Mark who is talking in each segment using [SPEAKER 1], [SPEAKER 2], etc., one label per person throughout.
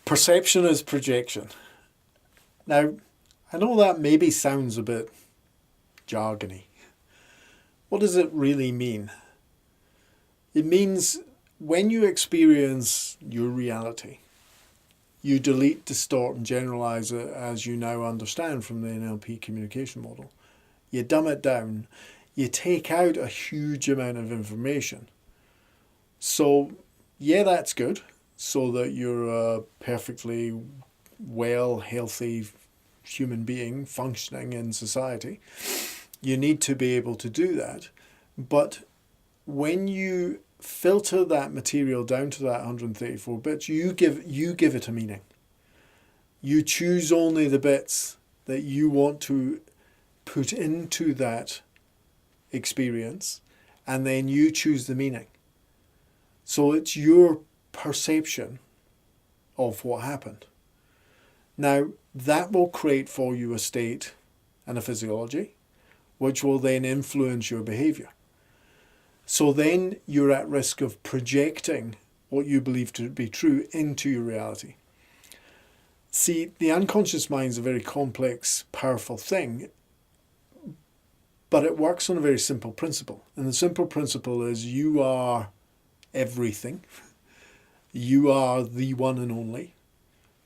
[SPEAKER 1] Perception is projection. Now, I know that maybe sounds a bit jargony. What does it really mean? It means when you experience your reality, you delete, distort, and generalize it as you now understand from the NLP communication model. You dumb it down. You take out a huge amount of information. So, yeah, that's good, so that you're a perfectly well, healthy human being functioning in society. You need to be able to do that. But when you filter that material down to that 134 bits, you give it a meaning. You choose only the bits that you want to put into that experience, and then you choose the meaning. So it's your perception of what happened. Now, that will create for you a state and a physiology, which will then influence your behavior. So then you're at risk of projecting what you believe to be true into your reality. See, the unconscious mind is a very complex, powerful thing, but it works on a very simple principle. And the simple principle is you are everything. You are the one and only.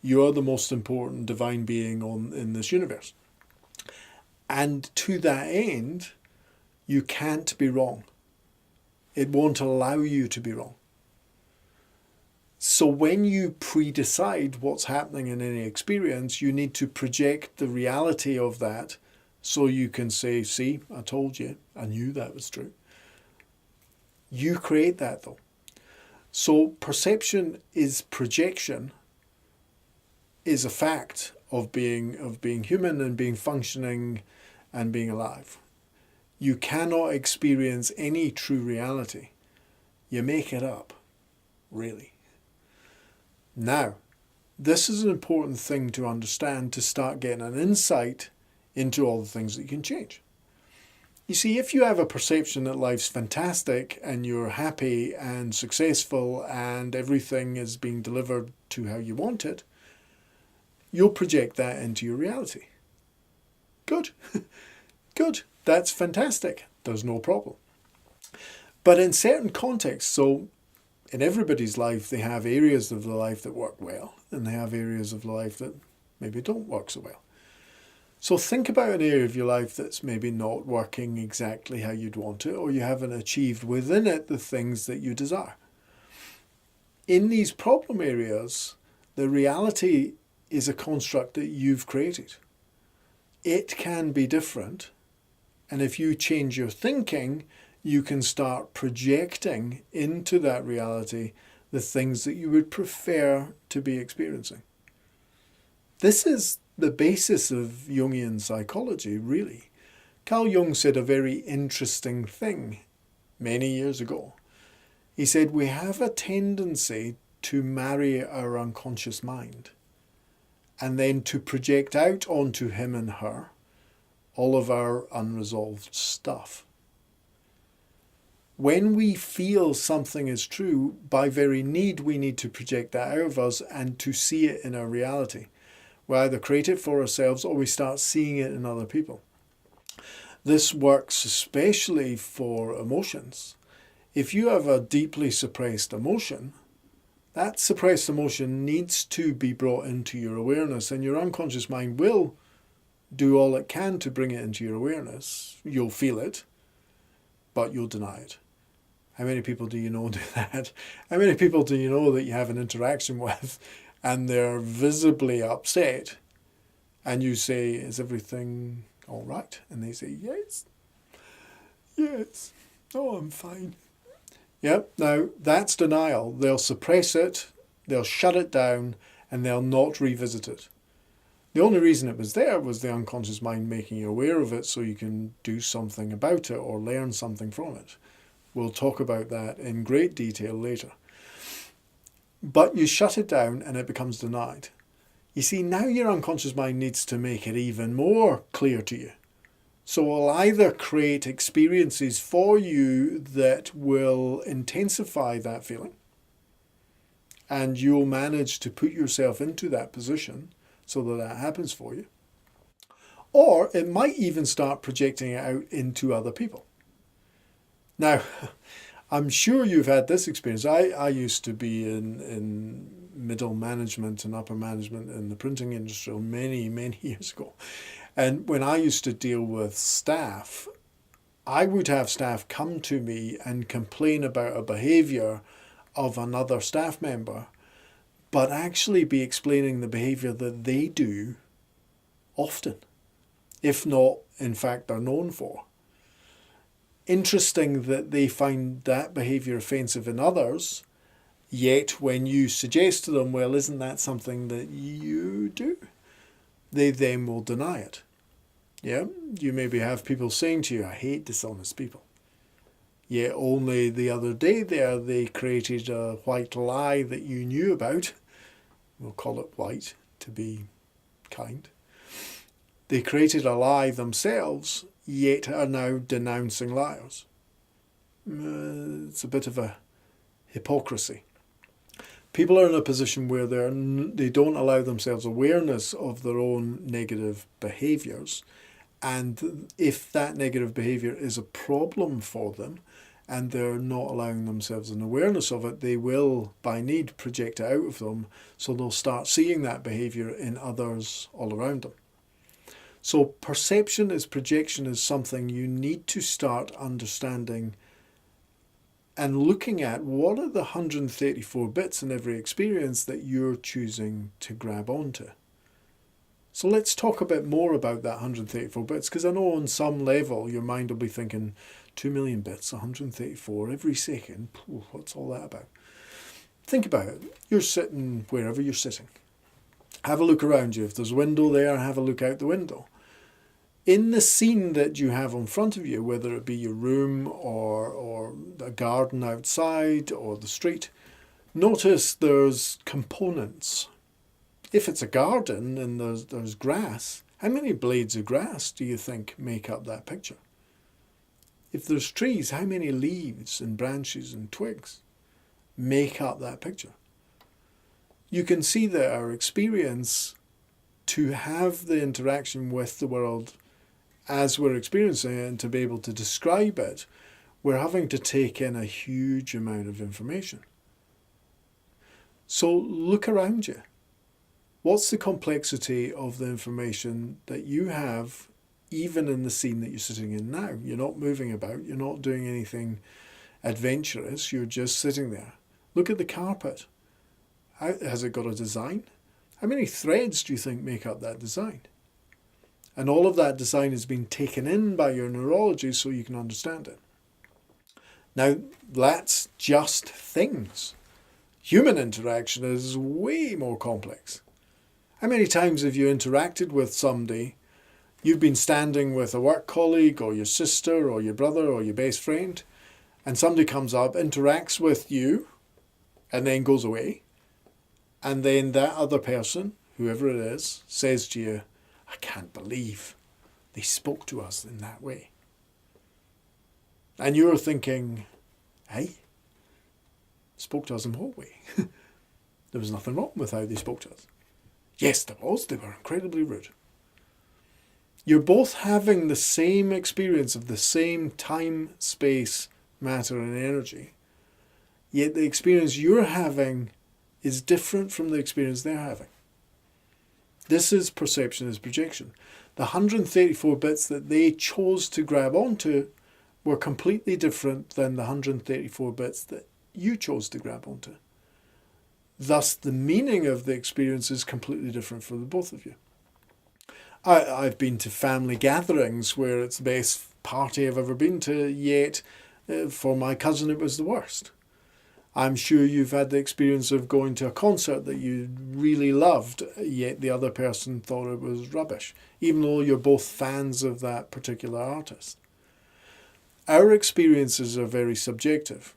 [SPEAKER 1] You are the most important divine being in this universe. And to that end, you can't be wrong. It won't allow you to be wrong. So when you pre-decide what's happening in any experience, you need to project the reality of that so you can say, see, I told you, I knew that was true. You create that though. So perception is projection, is a fact of being human and being functioning and being alive. You cannot experience any true reality. You make it up, really. Now, this is an important thing to understand to start getting an insight into all the things that you can change. You see, if you have a perception that life's fantastic and you're happy and successful and everything is being delivered to how you want it, you'll project that into your reality. Good. Good. That's fantastic. There's no problem. But in certain contexts, so in everybody's life, they have areas of the life that work well, and they have areas of life that maybe don't work so well. So think about an area of your life that's maybe not working exactly how you'd want it, or you haven't achieved within it the things that you desire. In these problem areas, the reality is a construct that you've created. It can be different, and if you change your thinking, you can start projecting into that reality the things that you would prefer to be experiencing. This is the basis of Jungian psychology, really. Carl Jung said a very interesting thing many years ago. He said, we have a tendency to marry our unconscious mind and then to project out onto him and her all of our unresolved stuff. When we feel something is true, by very need, we need to project that out of us and to see it in our reality. We either create it for ourselves or we start seeing it in other people. This works especially for emotions. If you have a deeply suppressed emotion, that suppressed emotion needs to be brought into your awareness, and your unconscious mind will do all it can to bring it into your awareness. You'll feel it, but you'll deny it. How many people do you know do that? How many people do you know that you have an interaction with and they're visibly upset and you say, is everything all right? And they say, yes, oh, I'm fine. Yep, now that's denial. They'll suppress it, they'll shut it down, and they'll not revisit it. The only reason it was there was the unconscious mind making you aware of it so you can do something about it or learn something from it. We'll talk about that in great detail later. But you shut it down and it becomes denied. You see, now your unconscious mind needs to make it even more clear to you. So it'll either create experiences for you that will intensify that feeling, and you'll manage to put yourself into that position so that that happens for you. Or it might even start projecting it out into other people. Now, I'm sure you've had this experience. I used to be in middle management and upper management in the printing industry many, many years ago. And when I used to deal with staff, I would have staff come to me and complain about a behaviour of another staff member, but actually be explaining the behaviour that they do often, if not, in fact, are known for. Interesting that they find that behaviour offensive in others, yet when you suggest to them, well, isn't that something that you do? They then will deny it. Yeah, you maybe have people saying to you, I hate dishonest people. Yet only the other day there, they created a white lie that you knew about. We'll call it white to be kind. They created a lie themselves, yet are now denouncing liars. It's a bit of a hypocrisy. People are in a position where they don't allow themselves awareness of their own negative behaviours. And if that negative behaviour is a problem for them and they're not allowing themselves an awareness of it, they will, by need, project it out of them. So they'll start seeing that behaviour in others all around them. So perception is projection is something you need to start understanding and looking at what are the 134 bits in every experience that you're choosing to grab onto. So let's talk a bit more about that 134 bits, because I know on some level your mind will be thinking 2 million bits, 134 every second. What's all that about? Think about it. You're sitting wherever you're sitting. Have a look around you. If there's a window there, have a look out the window. In the scene that you have in front of you, whether it be your room or a garden outside or the street, notice there's components. If it's a garden and there's grass, how many blades of grass do you think make up that picture? If there's trees, how many leaves and branches and twigs make up that picture? You can see that our experience to have the interaction with the world as we're experiencing it and to be able to describe it, we're having to take in a huge amount of information. So look around you. What's the complexity of the information that you have, even in the scene that you're sitting in now? You're not moving about, you're not doing anything adventurous, you're just sitting there. Look at the carpet. Has it got a design? How many threads do you think make up that design? And all of that design has been taken in by your neurology so you can understand it. Now, that's just things. Human interaction is way more complex. How many times have you interacted with somebody? You've been standing with a work colleague or your sister or your brother or your best friend, and somebody comes up, interacts with you, and then goes away. And then that other person, whoever it is, says to you, I can't believe they spoke to us in that way. And you're thinking, hey, spoke to us in what way? There was nothing wrong with how they spoke to us. Yes, there was. They were incredibly rude. You're both having the same experience of the same time, space, matter, and energy. Yet the experience you're having is different from the experience they're having. This is perception as projection. The 134 bits that they chose to grab onto were completely different than the 134 bits that you chose to grab onto. Thus, the meaning of the experience is completely different for the both of you. I've been to family gatherings where it's the best party I've ever been to, yet for my cousin it was the worst. I'm sure you've had the experience of going to a concert that you really loved, yet the other person thought it was rubbish, even though you're both fans of that particular artist. Our experiences are very subjective.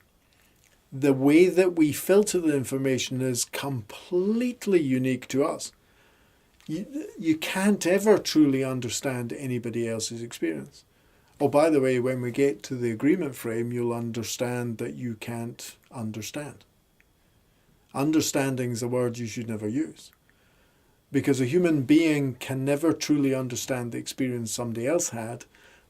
[SPEAKER 1] The way that we filter the information is completely unique to us. You can't ever truly understand anybody else's experience. Oh, by the way, when we get to the agreement frame, you'll understand that you can't understand. Understanding is a word you should never use, because a human being can never truly understand the experience somebody else had,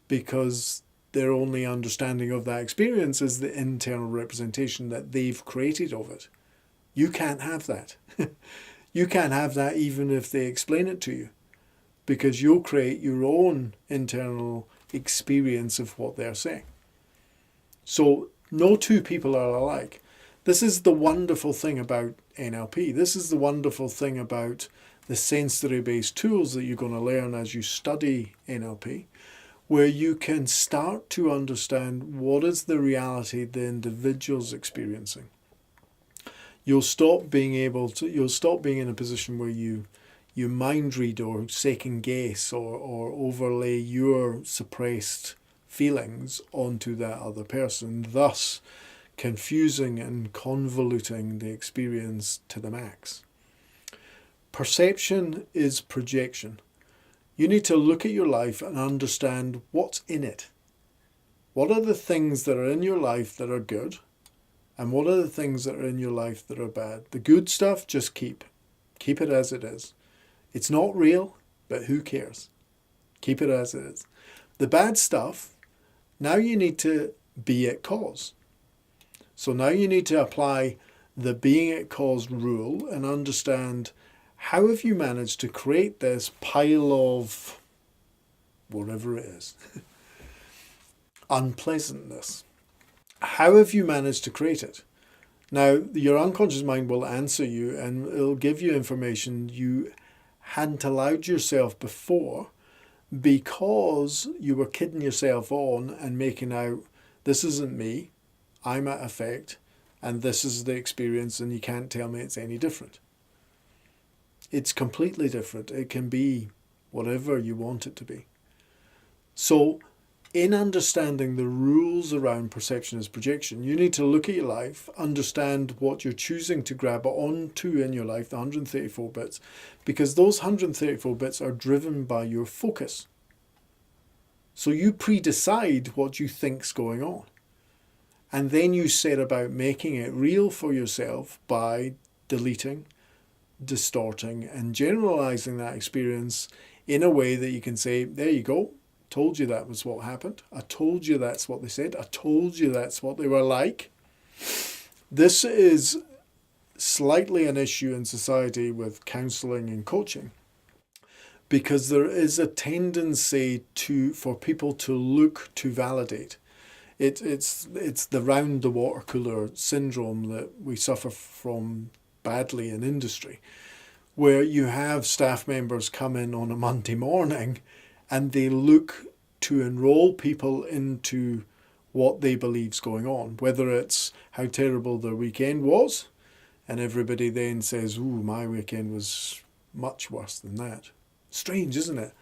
[SPEAKER 1] because their only understanding of that experience is the internal representation that they've created of it. You can't have that. You can't have that even if they explain it to you, because you'll create your own internal experience of what they're saying. So no two people are alike. This is the wonderful thing about NLP. This is the wonderful thing about the sensory-based tools that you're going to learn as you study NLP, where you can start to understand what is the reality the individual's experiencing. You'll stop being in a position where you mind read or second guess or overlay your suppressed feelings onto that other person, thus confusing and convoluting the experience to the max. Perception is projection. You need to look at your life and understand what's in it. What are the things that are in your life that are good? And what are the things that are in your life that are bad? The good stuff, just keep it as it is. It's not real, but who cares? Keep it as it is. The bad stuff, now you need to be at cause. So now you need to apply the being at cause rule and understand, how have you managed to create this pile of whatever it is? Unpleasantness. How have you managed to create it? Now, your unconscious mind will answer you and it'll give you information you hadn't allowed yourself before, because you were kidding yourself on and making out, this isn't me, I'm at effect, and this is the experience, and you can't tell me it's any different. It's completely different. It can be whatever you want it to be. So, in understanding the rules around perception as projection, you need to look at your life, understand what you're choosing to grab onto in your life, the 134 bits, because those 134 bits are driven by your focus. So you pre-decide what you think's going on. And then you set about making it real for yourself by deleting, distorting, and generalizing that experience in a way that you can say, there you go. Told you that was what happened. I told you that's what they said. I told you that's what they were like. This is slightly an issue in society with counselling and coaching, because there is a tendency for people to look to validate. It's the round the water cooler syndrome that we suffer from badly in industry, where you have staff members come in on a Monday morning and they look to enroll people into what they believe's going on, whether it's how terrible their weekend was, and everybody then says, ooh, my weekend was much worse than that. Strange, isn't it?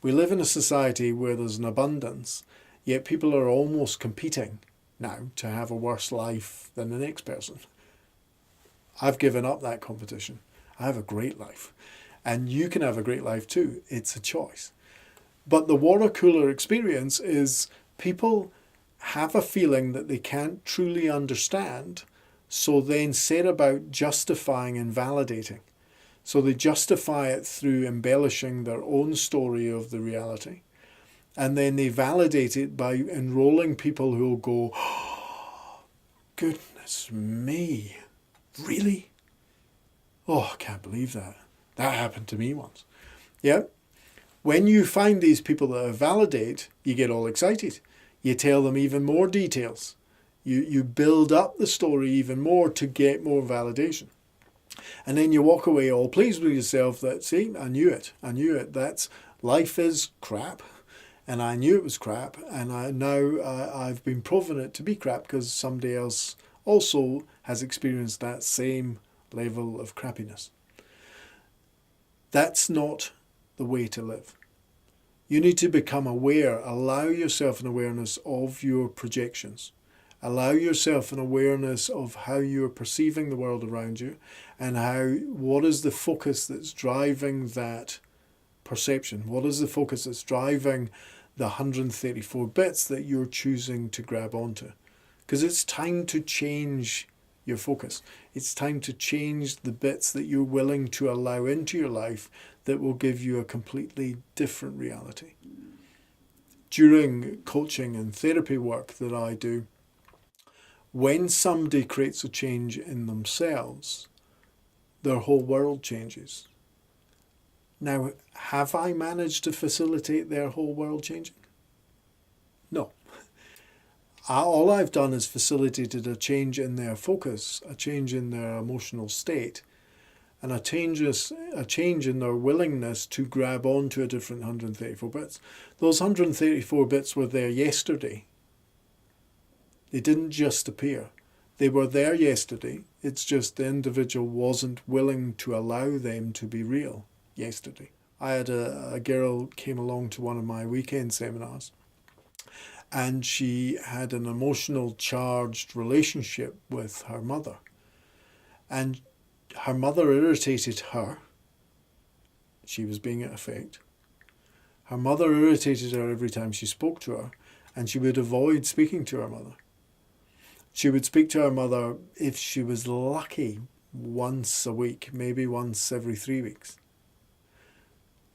[SPEAKER 1] We live in a society where there's an abundance, yet people are almost competing now to have a worse life than the next person. I've given up that competition. I have a great life. And you can have a great life too. It's a choice. But the water cooler experience is people have a feeling that they can't truly understand, so then set about justifying and validating. So they justify it through embellishing their own story of the reality. And then they validate it by enrolling people who will go, oh, goodness me, really? Oh, I can't believe that. That happened to me once. Yeah. When you find these people that validate, you get all excited. You tell them even more details. You build up the story even more to get more validation. And then you walk away all pleased with yourself that, see, I knew it. That's, life is crap. And I knew it was crap. And I've been proven it to be crap because somebody else also has experienced that same level of crappiness. That's not the way to live. You need to become aware, allow yourself an awareness of your projections. Allow yourself an awareness of how you're perceiving the world around you and what is the focus that's driving that perception? What is the focus that's driving the 134 bits that you're choosing to grab onto? Because it's time to change your focus. It's time to change the bits that you're willing to allow into your life that will give you a completely different reality. During coaching and therapy work that I do, when somebody creates a change in themselves, their whole world changes. Now, have I managed to facilitate their whole world changing? No. All I've done is facilitated a change in their focus, a change in their emotional state, and a change in their willingness to grab onto a different 134 bits. Those 134 bits were there yesterday. They didn't just appear. They were there yesterday. It's just the individual wasn't willing to allow them to be real yesterday. I had a girl came along to one of my weekend seminars, and she had an emotional charged relationship with her mother. And her mother irritated her. She was being at effect. Her mother irritated her every time she spoke to her, and she would avoid speaking to her mother. She would speak to her mother, if she was lucky, once a week, maybe once every 3 weeks.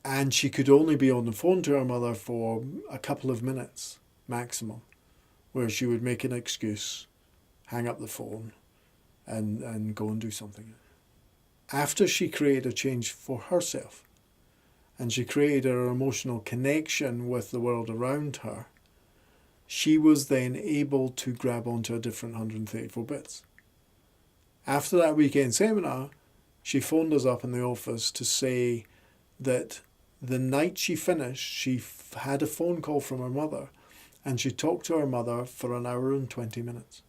[SPEAKER 1] And she could only be on the phone to her mother for a couple of minutes maximum, where she would make an excuse, hang up the phone, and go and do something. After she created a change for herself, and she created her emotional connection with the world around her, she was then able to grab onto a different 134 bits. After that weekend seminar, she phoned us up in the office to say that the night she finished, she had a phone call from her mother, and she talked to her mother for an hour and 20 minutes.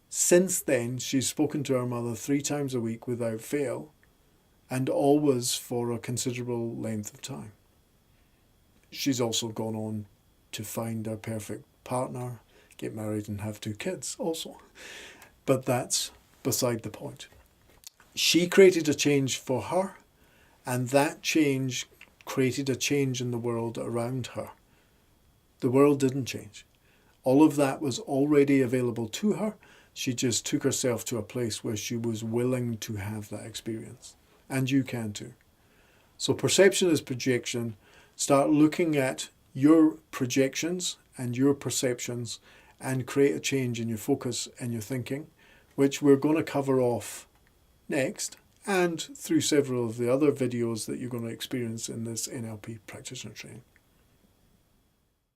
[SPEAKER 1] Since then, she's spoken to her mother 3 times a week without fail, and always for a considerable length of time. She's also gone on to find her perfect partner, get married and have 2 kids also. But that's beside the point. She created a change for her, and that change created a change in the world around her. The world didn't change. All of that was already available to her. She just took herself to a place where she was willing to have that experience. And you can too. So perception is projection. Start looking at your projections and your perceptions and create a change in your focus and your thinking, which we're going to cover off next and through several of the other videos that you're going to experience in this NLP practitioner training.